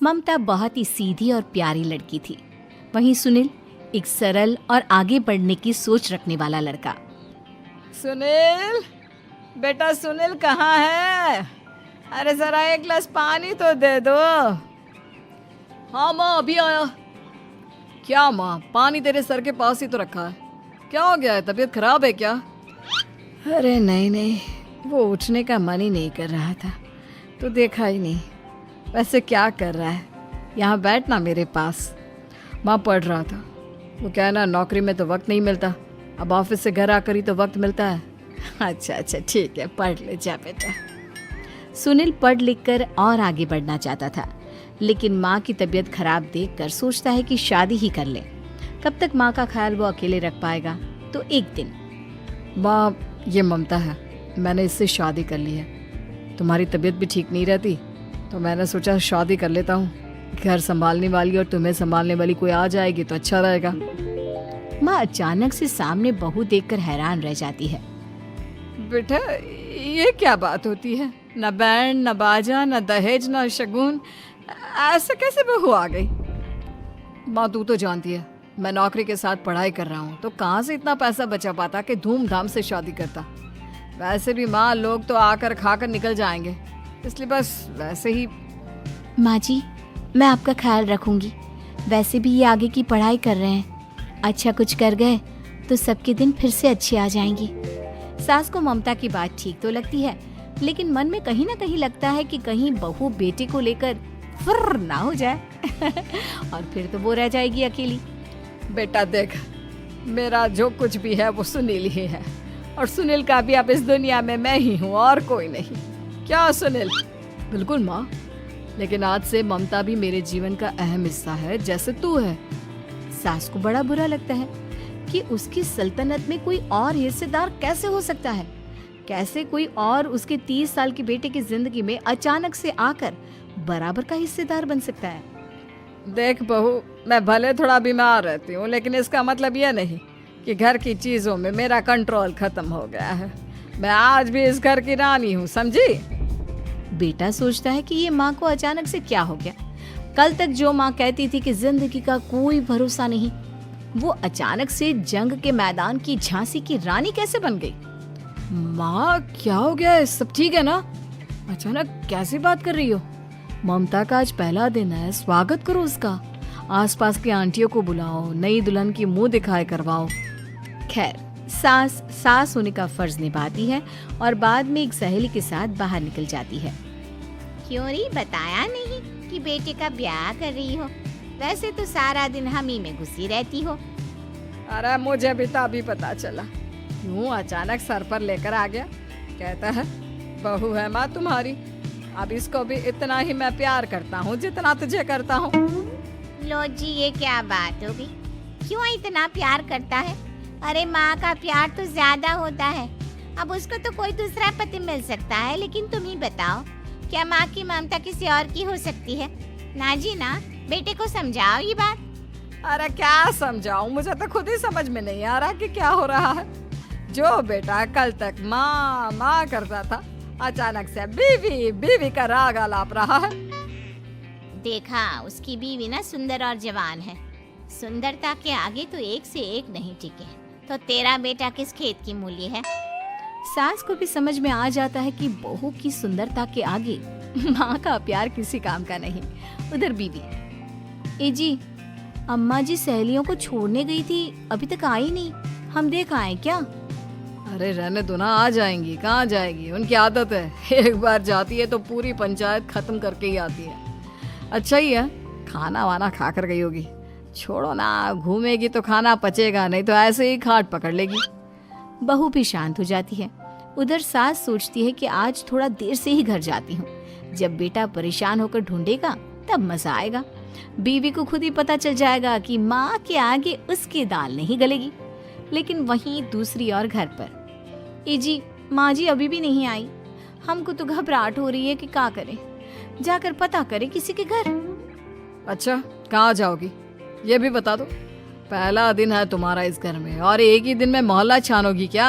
ममता बहुत ही सीधी और प्यारी लड़की थी। वहीं सुनील एक सरल और आगे बढ़ने की सोच रखने वाला लड़का। सुनील, बेटा सुनील कहाँ है? अरे जरा एक गिलास पानी तो दे दो। हाँ माँ, अभी आया। क्या माँ, पानी तेरे सर के पास ही तो रखा है। क्या हो गया है, तबीयत खराब है क्या? अरे नहीं नहीं, वो उठने का मन ही नहीं कर रहा था, तो देखा ही नहीं। वैसे क्या कर रहा है? यहाँ बैठ ना मेरे पास। माँ पढ़ रहा था। वो क्या है ना, नौकरी में तो वक्त नहीं मिलता, अब ऑफिस से घर आकर ही तो वक्त मिलता है। अच्छा ठीक है, पढ़ ले जा बेटा। सुनील पढ़ लिख कर और आगे बढ़ना चाहता था, लेकिन माँ की तबीयत खराब देखकर सोचता है कि शादी ही कर ले। कब तक माँ का ख्याल वो अकेले रख पाएगा? तो एक दिन, माँ ये ममता है, मैंने इससे शादी कर ली है। तुम्हारी तबीयत भी ठीक नहीं रहती, तो मैंने सोचा शादी कर लेता हूँ। घर संभालने वाली और तुम्हें संभालने वाली कोई आ जाएगी तो अच्छा रहेगा। माँ अचानक से सामने बहू देखकर हैरान रह जाती है। बेटा ये क्या बात होती है? न बैंड, न बाजा, न दहेज, न शगुन, ऐसे कैसे बहू आ गई? माँ तू तो जानती है, मैं नौकरी के साथ पढ़ाई कर रहा हूँ, तो कहाँ से इतना पैसा बचा पाता कि धूमधाम से शादी करता। वैसे भी माँ, लोग तो आकर खाकर निकल जाएंगे, इसलिए बस वैसे ही। माँ जी, मैं आपका ख्याल रखूंगी। वैसे भी ये आगे की पढ़ाई कर रहे हैं, अच्छा कुछ कर गए तो सबके दिन फिर से अच्छे आ जाएंगी। सास को ममता की बात ठीक तो लगती है, लेकिन मन में कहीं ना कहीं लगता है कि कहीं बहू बेटे को लेकर फुर्र ना हो जाए और फिर तो वो रह जाएगी अकेली। बेटा देख, मेरा जो कुछ भी है वो सुनील ही है, और सुनील का भी अब इस दुनिया में मैं ही हूँ और कोई नहीं। क्या सुनील? बिल्कुल माँ, लेकिन आज से ममता भी मेरे जीवन का अहम हिस्सा है, जैसे तू है। सास को बड़ा बुरा लगता है कि उसकी सल्तनत में कोई और हिस्सेदार कैसे हो सकता है। कैसे कोई और उसके 30 साल के बेटे की जिंदगी में अचानक से आकर बराबर का हिस्सेदार बन सकता है। देख बहू, मैं भले थोड़ा बीमार रहती हूँ, लेकिन इसका मतलब यह नहीं कि घर की चीजों में मेरा कंट्रोल खत्म हो गया है। मैं आज भी इस घर की रानी हूँ, समझी? बेटा सोचता है कि ये माँ को अचानक से क्या हो गया। कल तक जो माँ कहती थी कि जिंदगी का कोई भरोसा नहीं, वो अचानक से जंग के मैदान की झांसी की रानी कैसे बन गई? माँ क्या हो गया है? सब ठीक है ना? अचानक कैसी बात कर रही हो? ममता का आज पहला दिन है, स्वागत करो उसका। आसपास की आंटियों को बुलाओ, नई दुल्हन की मुंह दिखाए करवाओ। खैर, सास होने का फर्ज निभाती है और बाद में एक सहेली के साथ बाहर निकल जाती है। क्यों री बताया नहीं कि बेटे का ब्याह कर रही हो? वैसे तो सारा दिन हम ही में घुसी रहती हो। अरे मुझे भी तो अभी पता चला, क्यों अचानक सर पर लेकर आ गया। कहता है बहू है माँ तुम्हारी, अब इसको भी इतना ही मैं प्यार करता हूँ जितना तुझे करता हूँ। लो जी, ये क्या बात होगी? क्यों इतना प्यार करता है? अरे माँ का प्यार तो ज्यादा होता है। अब उसको तो कोई दूसरा पति मिल सकता है, लेकिन तुम ही बताओ, क्या माँ की ममता किसी और की हो सकती है? ना जी ना, बेटे को समझाओ ये बात। अरे क्या समझाऊं, मुझे तो खुद ही समझ में नहीं आ रहा कि क्या हो रहा है। जो बेटा कल तक माँ माँ करता था, अचानक से बीवी बीवी का राग आलाप रहा है। देखा, उसकी बीवी ना सुंदर और जवान है। सुंदरता के आगे तो एक से एक नहीं टिके, तो तेरा बेटा किस खेत की मूली है? सास को भी समझ में आ जाता है कि बहू की सुंदरता के आगे माँ का प्यार किसी काम का नहीं। उधर बीवी, ए जी, अम्मा जी सहेलियों को छोड़ने गई थी, अभी तक आई नहीं, हम देख आए क्या? अरे रहने दो ना, आ जाएंगी। कहाँ जाएगी, उनकी आदत है, एक बार जाती है तो पूरी पंचायत खत्म करके ही आती है। अच्छा ही है, खाना वाना खा कर गई होगी। छोड़ो ना, घूमेगी तो खाना पचेगा, नहीं तो ऐसे ही खाट पकड़ लेगी। बहू भी शांत हो जाती है। उधर सास सोचती है कि आज थोड़ा देर से ही घर जाती हूँ, जब बेटा परेशान होकर ढूंढेगा तब मजा आएगा। बीवी को खुद ही पता चल जाएगा कि माँ के आगे उसकी दाल नहीं गलेगी। लेकिन वहीं दूसरी ओर घर पर, ए जी, माँ जी अभी भी नहीं आई, हमको तो घबराहट हो रही है कि क्या करें, जाकर पता करें किसी के घर। अच्छा, कहाँ जाओगी ये भी बता दो। पहला दिन है तुम्हारा इस घर में और एक ही दिन में मोहल्ला छानोगी क्या?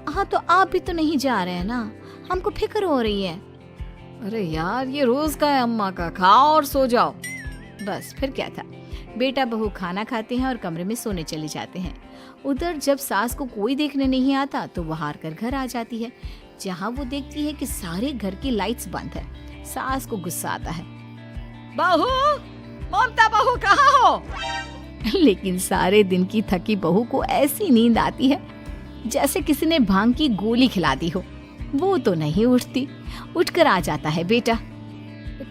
हाँ, तो आप भी तो नहीं जा रहे हैं ना, हमको फिक्र हो रही है। अरे यार, ये रोज का है अम्मा का, खाओ और सो जाओ। बस फिर क्या था। बेटा बहू खाना खाते हैं और कमरे में सोने चले जाते हैं। उधर जब सास को कोई देखने नहीं आता तो वो हार कर घर आ जाती है, जहाँ वो देखती है कि सारे घर की लाइट्स बंद है। सास को गुस्सा आता है। बहू, ममता बहू कहाँ हो? लेकिन सारे दिन की थकी बहू को ऐसी नींद आती है जैसे किसी ने भांग की गोली खिला दी हो। वो तो नहीं उठती। उठकर आ जाता है बेटा।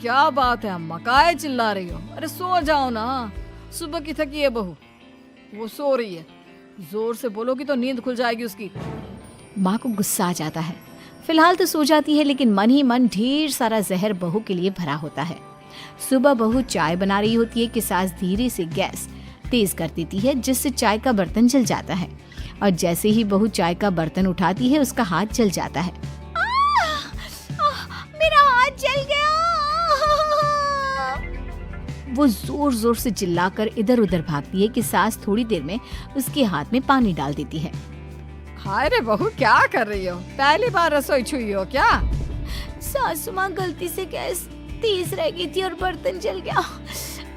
क्या बात है अम्मा, काहे चिल्ला रही हो? अरे सो जाओ ना, सुबह की थकी है बहू, वो सो रही है। जोर से बोलोगी तो नींद खुल जाएगी उसकी। माँ को गुस्सा आ जाता है। फिलहाल तो सो जाती है, लेकिन मन ही मन ढेर सारा जहर बहू के लिए भरा होता है। सुबह बहू चाय बना रही होती है कि सास धीरे से गैस तेज कर देती है, जिससे चाय का बर्तन जल जाता है। और जैसे ही बहू चाय का बर्तन उठाती है उसका हाथ जल जाता है। मेरा हाथ जल गया। वो जोर जोर से चिल्लाकर इधर उधर भागती है कि सास थोड़ी देर में उसके हाथ में पानी डाल देती है। हाय रे बहू, क्या कर रही हो? पहली बार रसोई छुई हो क्या? सासू माँ गलती से गैस तेज रह गई थी और बर्तन जल गया,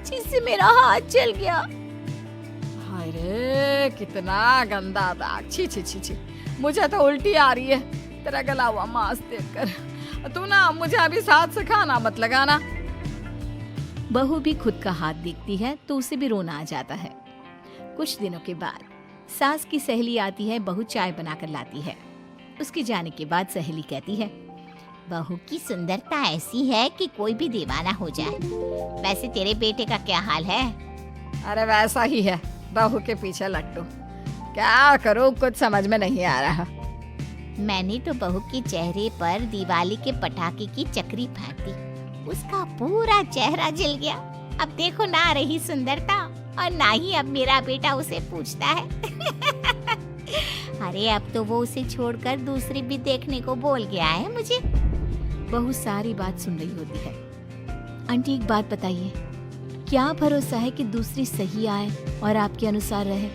जिससे मेरा हाथ जल गया। हाय रे, कितना गंदा दाग। छी छी छी छी, मुझे तो उल्टी आ रही है तेरा गला हुआ मांस देखकर। तू ना मुझे अभी साथ से खाना मत लगाना। बहू भी खुद का हाथ देखती है तो उसे भी रोना आ जाता है। कुछ दिनों के बाद सास की सहेली आती है, बहू चाय बनाकर लाती है। उसके जाने के बाद सहेली कहती है, बहू की सुंदरता ऐसी है कि कोई भी दीवाना हो जाए। वैसे तेरे बेटे का क्या हाल है? अरे वैसा ही है, बहू के पीछे लट्टू। क्या करूं, कुछ समझ में नहीं आ रहा। मैंने तो बहू के चेहरे पर दिवाली के पटाखे की चक्री फेंक दी, उसका पूरा चेहरा जल गया। अब देखो ना रही सुंदरता, और ना ही अब मेरा बेटा उसे पूछता है। अरे अब तो वो उसे छोड़कर दूसरी भी देखने को बोल गया है मुझे। बहू सारी बात सुन रही होती है। आंटी एक बात बताइए, क्या भरोसा है कि दूसरी सही आए और आपके अनुसार रहे?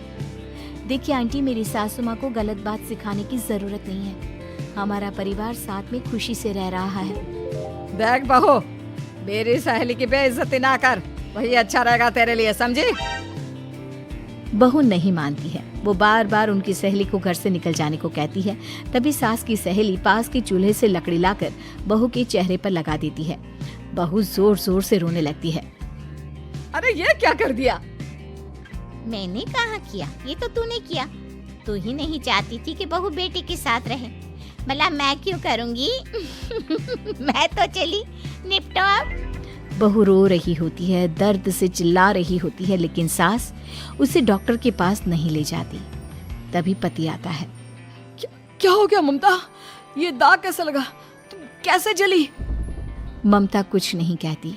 देखिए आंटी, मेरी सासू माँ को गलत बात सिखाने की जरूरत नहीं है। हमारा परिवार साथ में खुशी से रह रहा है। देख बहू, मेरी सहेली की बेइज्जती ना कर, वही अच्छा रहेगा तेरे लिए, समझी? बहू नहीं मानती है। वो बार बार उनकी सहेली को घर से निकल जाने को कहती है। तभी सास की सहेली पास के चूल्हे से लकड़ी लाकर बहू के चेहरे पर लगा देती है। बहू जोर जोर से रोने लगती है। अरे ये क्या कर दिया? मैंने कहा किया, ये तो तूने किया। तू ही नहीं चाहती थी कि बहू बेटे के साथ रहे, भला मैं क्यों करूंगी? मैं तो चली, निपटो अब। बहू रो रही होती है, दर्द से चिल्ला रही होती है, लेकिन सास उसे डॉक्टर के पास नहीं ले जाती। तभी पति आता है। क्या हो गया ममता? ये दाग कैसे लगा? तुम कैसे जली? ममता कुछ नहीं कहती,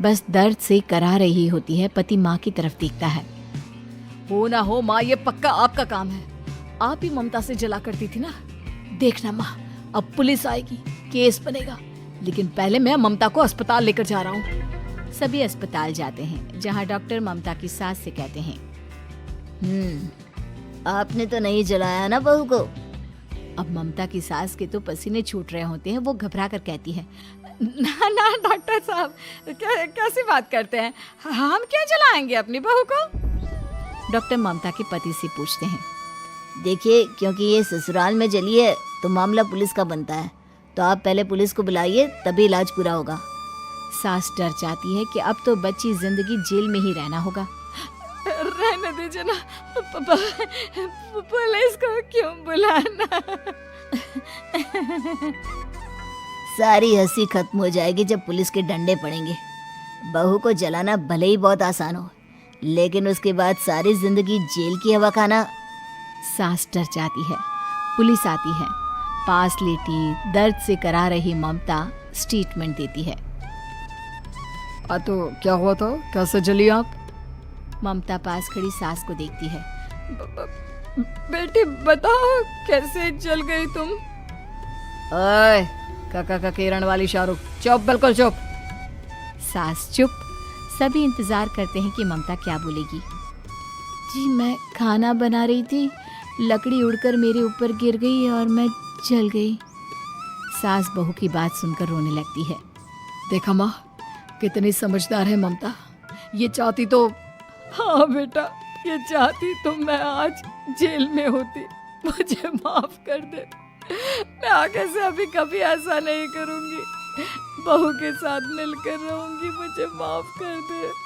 बस दर्द से करा रही होती है। पति माँ की तरफ देखता है। हो ना हो माँ, ये पक्का आपका काम है। आप ही ममता से जला करती थी ना। देखना माँ, अब पुलिस आएगी, केस बनेगा, लेकिन पहले मैं ममता को अस्पताल लेकर जा रहा हूँ। सभी अस्पताल जाते हैं, जहाँ डॉक्टर ममता की सास से कहते हैं, आपने तो नहीं जलाया ना बहू को? अब ममता की सास के तो पसीने छूट रहे होते हैं। वो घबरा कर कहती है, ना ना डॉक्टर साहब, कैसी बात करते हैं? हम क्यों जलाएंगे अपनी बहू को? डॉक्टर ममता के पति से पूछते हैं। देखिए, क्योंकि ये ससुराल में जली है तो मामला पुलिस का बनता है, तो आप पहले पुलिस को बुलाइए, तभी इलाज पूरा होगा। सास डर जाती है कि अब तो बच्ची जिंदगी जेल में ही रहना होगा। रहने दीजिए ना, पुलिस को क्यों बुलाना? सारी हंसी खत्म हो जाएगी जब पुलिस के डंडे पड़ेंगे। बहू को जलाना भले ही बहुत आसान हो, लेकिन उसके बाद सारी जिंदगी जेल की हवा खाना। सास डर जाती है। पुलिस आती है। पास लेटी दर्द से करा रही ममता स्टेटमेंट देती है। तो क्या हुआ था? कैसे जली आप? ममता पास खड़ी सास को देखती है। बेटी बताओ, कैसे जल गई तुम? ओए, काका का किरण वाली शाहरुख, चुप, बिल्कुल चुप। सास चुप। सभी इंतजार करते हैं कि ममता क्या बोलेगी। जी मैं खाना बना रही थी, लकड़ी उड़कर मेरे ऊपर गिर गई और मैं जल गई। सास बहू की बात सुनकर रोने लगती है। देखा माँ, कितनी समझदार है ममता। ये चाहती तो, हाँ बेटा, ये चाहती तो मैं आज जेल में होती। मुझे माफ कर दे। मैं आगे से अभी कभी ऐसा नहीं करूंगी। बहू के साथ मिलकर रहूंगी। मुझे माफ कर दे।